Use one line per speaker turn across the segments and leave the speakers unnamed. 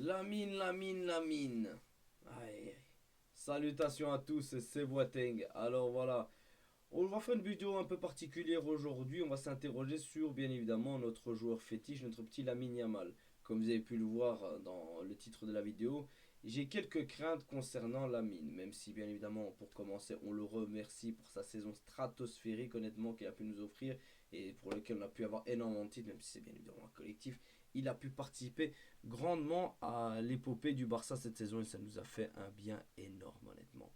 La mine. Aïe. Salutations à tous, c'est Boateng. Alors voilà, on va faire une vidéo un peu particulière aujourd'hui. On va s'interroger sur, bien évidemment, notre joueur fétiche, notre petit Lamine Yamal. Comme vous avez pu le voir dans le titre de la vidéo, j'ai quelques craintes concernant Lamine. Même si, bien évidemment, pour commencer, on le remercie pour sa saison stratosphérique, honnêtement, qu'il a pu nous offrir et pour lequel on a pu avoir énormément de titres, même si c'est bien évidemment un collectif. Il a pu participer grandement à l'épopée du Barça cette saison et ça nous a fait un bien énorme, honnêtement.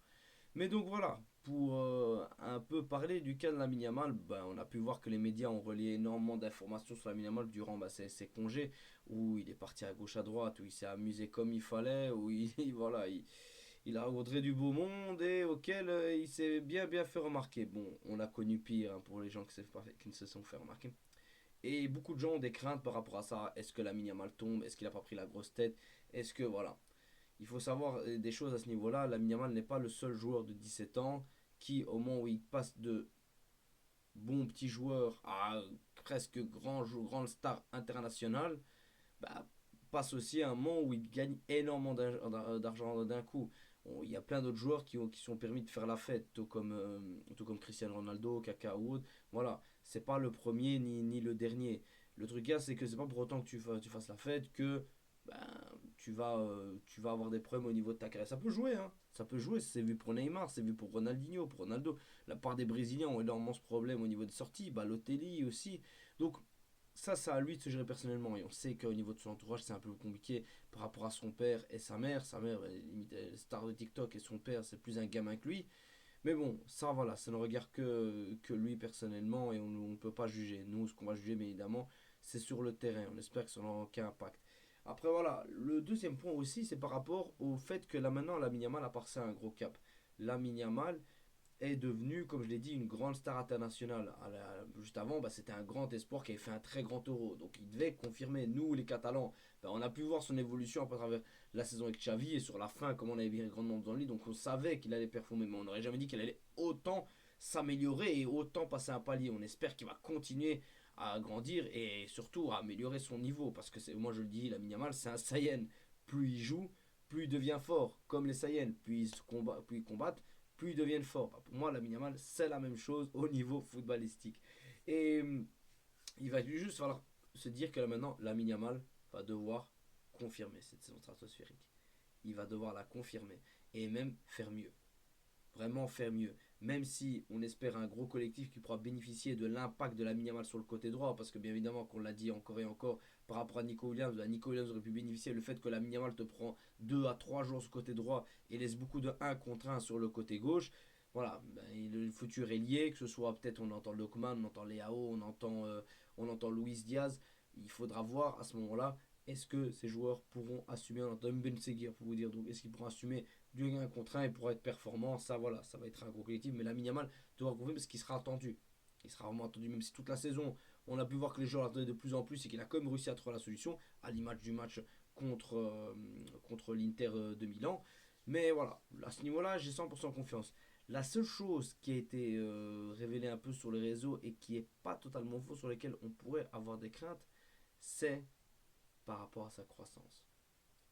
Mais donc voilà, pour un peu parler du cas de Lamine Yamal, ben, on a pu voir que les médias ont relié énormément d'informations sur Lamine Yamal durant ses congés, où il est parti à gauche à droite, où il s'est amusé comme il fallait, où voilà, il a rencontré du beau monde et auquel il s'est bien fait remarquer. Bon, on a connu pire hein, pour les gens qui ne se sont fait remarquer. Et beaucoup de gens ont des craintes par rapport à ça. Est-ce que Lamine Yamal tombe? Est-ce qu'il a pas pris la grosse tête? Est-ce que voilà. Il faut savoir des choses à ce niveau-là. Lamine Yamal n'est pas le seul joueur de 17 ans qui, au moment où il passe de bon petit joueur à presque grande star international, bah, passe aussi à un moment où il gagne énormément d'argent d'un coup. Il y a plein d'autres joueurs qui sont permis de faire la fête, tout comme Cristiano Ronaldo, Kaka ou autre. Voilà, c'est pas le premier ni le dernier. Le truc là, c'est que c'est pas pour autant que tu fasses la fête que ben, tu vas avoir des problèmes au niveau de ta carrière. Ça peut jouer, hein. Ça peut jouer. C'est vu pour Neymar, c'est vu pour Ronaldinho, pour Ronaldo. La part des Brésiliens ont énormément ce problème au niveau des sorties. Balotelli aussi. Donc, ça, c'est à lui de se gérer personnellement. Et on sait qu'au niveau de son entourage, c'est un peu compliqué par rapport à son père et sa mère. Sa mère est limite star de TikTok et son père, c'est plus un gamin que lui. Mais bon, ça, voilà, ça ne regarde que lui personnellement et on ne peut pas juger. Nous, ce qu'on va juger, bien évidemment, c'est sur le terrain. On espère que ça n'aura aucun impact. Après, voilà, le deuxième point aussi, c'est par rapport au fait que là maintenant, la Yamal a passé un gros cap. La Yamal, est devenu, comme je l'ai dit, une grande star internationale. Juste avant, bah, c'était un grand espoir qui avait fait un très grand euro. Donc il devait confirmer. Nous, les Catalans, bah, on a pu voir son évolution à travers la saison avec Xavi et sur la fin, comme on avait vu grandement dans le lit. Donc on savait qu'il allait performer, mais on n'aurait jamais dit qu'il allait autant s'améliorer et autant passer un palier. On espère qu'il va continuer à grandir et surtout à améliorer son niveau. Parce que moi je le dis, la Yamal, c'est un Saiyan. Plus il joue, plus il devient fort. Comme les Saiyans, plus ils combattent, plus ils deviennent forts. Bah, pour moi, la Yamal, c'est la même chose au niveau footballistique. Et il va juste falloir se dire que là maintenant, la Yamal va devoir confirmer cette saison stratosphérique. Il va devoir la confirmer et même faire mieux, vraiment faire mieux. Même si on espère un gros collectif qui pourra bénéficier de l'impact de la Yamal sur le côté droit, parce que bien évidemment, qu'on l'a dit encore et encore, par rapport à Nico Williams, Nico Williams aurait pu bénéficier du fait que la Yamal te prend 2 à 3 jours sur le côté droit et laisse beaucoup de 1 contre 1 sur le côté gauche. Voilà, ben, le futur est lié, que ce soit peut-être on entend Lokman, on entend Leao, on entend Luis Diaz. Il faudra voir à ce moment-là est-ce que ces joueurs pourront assumer, on entend Ben Seguir pour vous dire, donc est-ce qu'ils pourront assumer du 1 contre 1 et pour être performant, ça voilà, ça va être un gros collectif, mais la Yamal devra confirmer parce qu'il sera attendu. Il sera vraiment attendu, même si toute la saison, on a pu voir que les joueurs l'attendaient de plus en plus et qu'il a quand même réussi à trouver la solution, à l'image du match contre l'Inter de Milan. Mais voilà, à ce niveau-là, j'ai 100% confiance. La seule chose qui a été révélée un peu sur les réseaux et qui n'est pas totalement faux, sur lesquelles on pourrait avoir des craintes, c'est par rapport à sa croissance.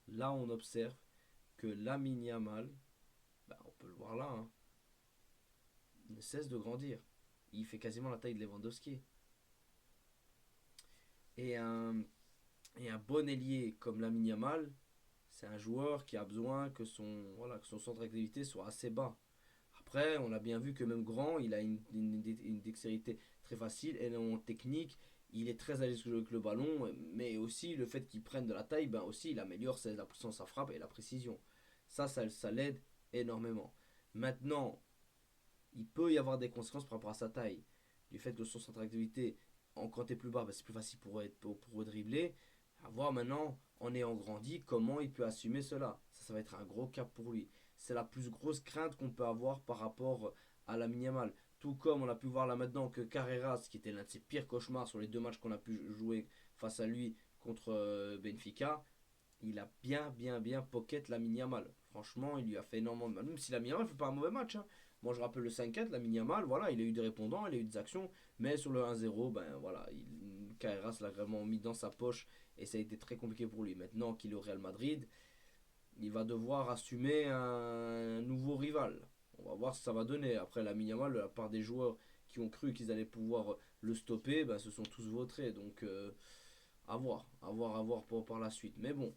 Là, on observe que Lamine Yamal, bah, on peut le voir là, hein, ne cesse de grandir. Il fait quasiment la taille de Lewandowski. Et et un bon ailier comme Lamine Yamal, c'est un joueur qui a besoin que son centre d'activité soit assez bas. Après, on a bien vu que même grand, il a une dextérité très facile, énormément technique, il est très à l'aise avec le ballon, mais aussi le fait qu'il prenne de la taille, ben aussi il améliore la puissance à frappe et la précision. Ça l'aide énormément. Maintenant, il peut y avoir des conséquences par rapport à sa taille. Du fait que son centre d'activité, quand t'es plus bas, bah, c'est plus facile pour dribbler. À voir maintenant, en ayant grandi, comment il peut assumer cela. Ça va être un gros cap pour lui. C'est la plus grosse crainte qu'on peut avoir par rapport à la minimale. Tout comme on a pu voir là maintenant que Carreras, qui était l'un de ses pires cauchemars sur les 2 matchs qu'on a pu jouer face à lui contre Benfica, il a bien pocket la Yamal. Franchement, il lui a fait énormément de mal. Même si la Yamal ne fait pas un mauvais match. Hein. Moi, je rappelle le 5-4, la Yamal, voilà, il a eu des répondants, il a eu des actions. Mais sur le 1-0, ben voilà, Kairas l'a vraiment mis dans sa poche et ça a été très compliqué pour lui. Maintenant qu'il est au Real Madrid, il va devoir assumer un nouveau rival. On va voir ce que ça va donner. Après, Lamine Yamal, la part des joueurs qui ont cru qu'ils allaient pouvoir le stopper, se sont tous vautrés. Donc, à voir par la suite. Mais bon,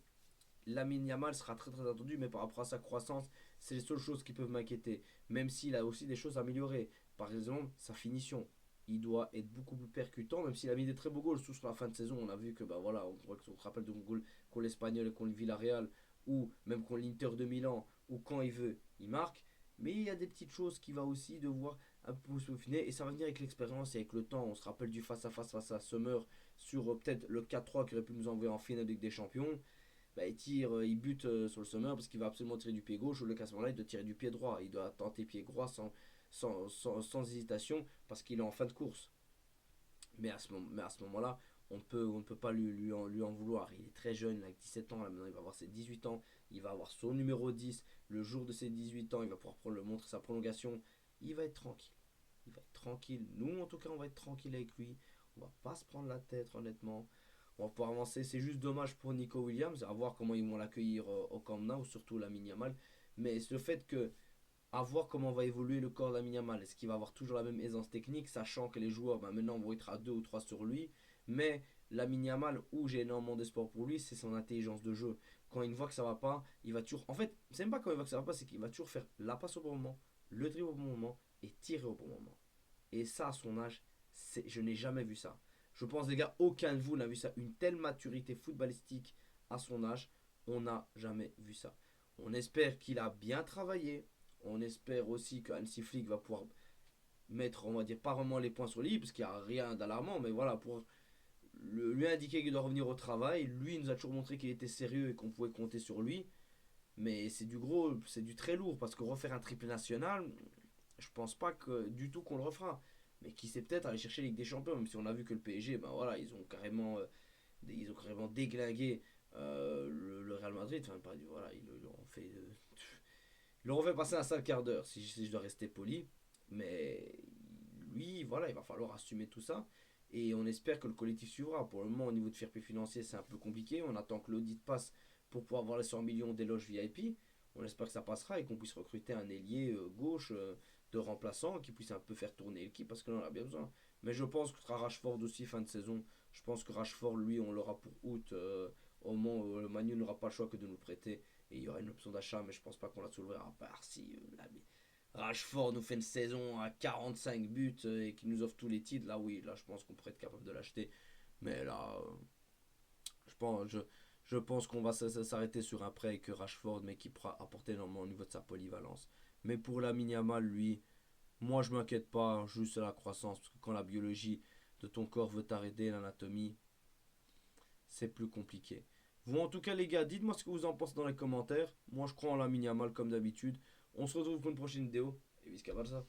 Lamine Yamal sera très très attendu, mais par rapport à sa croissance, c'est les seules choses qui peuvent m'inquiéter. Même s'il a aussi des choses à améliorer. Par exemple, sa finition. Il doit être beaucoup plus percutant, même s'il a mis des très beaux goals, surtout sur la fin de saison. On a vu que, voilà, on se rappelle de goal contre l'Espagnol et contre le Villarreal, ou même contre l'Inter de Milan, ou quand il veut, il marque. Mais il y a des petites choses qu'il va aussi devoir un peu se peaufiner, et ça va venir avec l'expérience et avec le temps. On se rappelle du face à Sommer sur peut-être le 4-3 qui aurait pu nous envoyer en finale de Ligue des Champions. Il tire, il bute sur le Sommer parce qu'il va absolument tirer du pied gauche. Au lieu qu'à ce moment-là, il doit tirer du pied droit. Il doit tenter pied droit sans hésitation parce qu'il est en fin de course. Mais à ce moment-là, on ne peut pas lui en vouloir. Il est très jeune, il a 17 ans, là maintenant il va avoir ses 18 ans, il va avoir son numéro 10. Le jour de ses 18 ans, il va pouvoir montrer sa prolongation. Il va être tranquille. Il va être tranquille. Nous, en tout cas, on va être tranquille avec lui. On va pas se prendre la tête, honnêtement. On va pouvoir avancer. C'est juste dommage pour Nico Williams, à voir comment ils vont l'accueillir au Camp Nou, surtout la Yamal. Mais le fait que à voir comment va évoluer le corps d'Lamine Yamal. Est-ce qu'il va avoir toujours la même aisance technique, sachant que les joueurs maintenant vont être à 2 ou 3 sur lui. Mais Lamine Yamal, où j'ai énormément d'espoir pour lui, c'est son intelligence de jeu. Quand il voit que ça va pas, il va toujours. En fait, c'est même pas quand il voit que ça va pas, c'est qu'il va toujours faire la passe au bon moment, le dribble au bon moment et tirer au bon moment. Et ça, à son âge, je n'ai jamais vu ça. Je pense, les gars, aucun de vous n'a vu ça. Une telle maturité footballistique à son âge, on n'a jamais vu ça. On espère qu'il a bien travaillé. On espère aussi que Hansi Flick va pouvoir mettre, on va dire, pas vraiment les points sur lui, parce qu'il n'y a rien d'alarmant, mais voilà, pour lui indiquer qu'il doit revenir au travail. Lui, il nous a toujours montré qu'il était sérieux et qu'on pouvait compter sur lui. Mais c'est du gros, c'est du très lourd, parce que refaire un triple national, je pense pas que du tout qu'on le refera. Mais qui sait peut-être aller chercher la Ligue des Champions, même si on a vu que le PSG, voilà, ils ont carrément déglingué le Real Madrid. Enfin, pas, voilà, ils leur ont fait, ils leur ont fait passer un sale quart d'heure, si je dois rester poli. Mais lui, voilà, il va falloir assumer tout ça. Et on espère que le collectif suivra. Pour le moment, au niveau de fair play financier, c'est un peu compliqué. On attend que l'audit passe pour pouvoir avoir les 100 millions d'éloges VIP. On espère que ça passera et qu'on puisse recruter un ailier gauche de remplaçant qui puisse un peu faire tourner l'équipe parce que là on a bien besoin. Mais je pense que ce sera Rashford aussi fin de saison. Je pense que Rashford, lui, on l'aura pour août au moment où le Manu n'aura pas le choix que de nous prêter. Et il y aura une option d'achat, mais je pense pas qu'on la soulevera à part si Rashford nous fait une saison à 45 buts et qu'il nous offre tous les titres. Là, oui, là, je pense qu'on pourrait être capable de l'acheter. Mais là, je pense, je, je pense qu'on va s'arrêter sur un prêt avec Rashford, mais qui pourra apporter énormément au niveau de sa polyvalence. Mais pour la Yamal, lui, moi je m'inquiète pas, juste à la croissance, parce que quand la biologie de ton corps veut t'arrêter, l'anatomie, c'est plus compliqué. Vous, en tout cas, les gars, dites-moi ce que vous en pensez dans les commentaires. Moi, je crois en la Yamal comme d'habitude. On se retrouve pour une prochaine vidéo. Et visca Barça.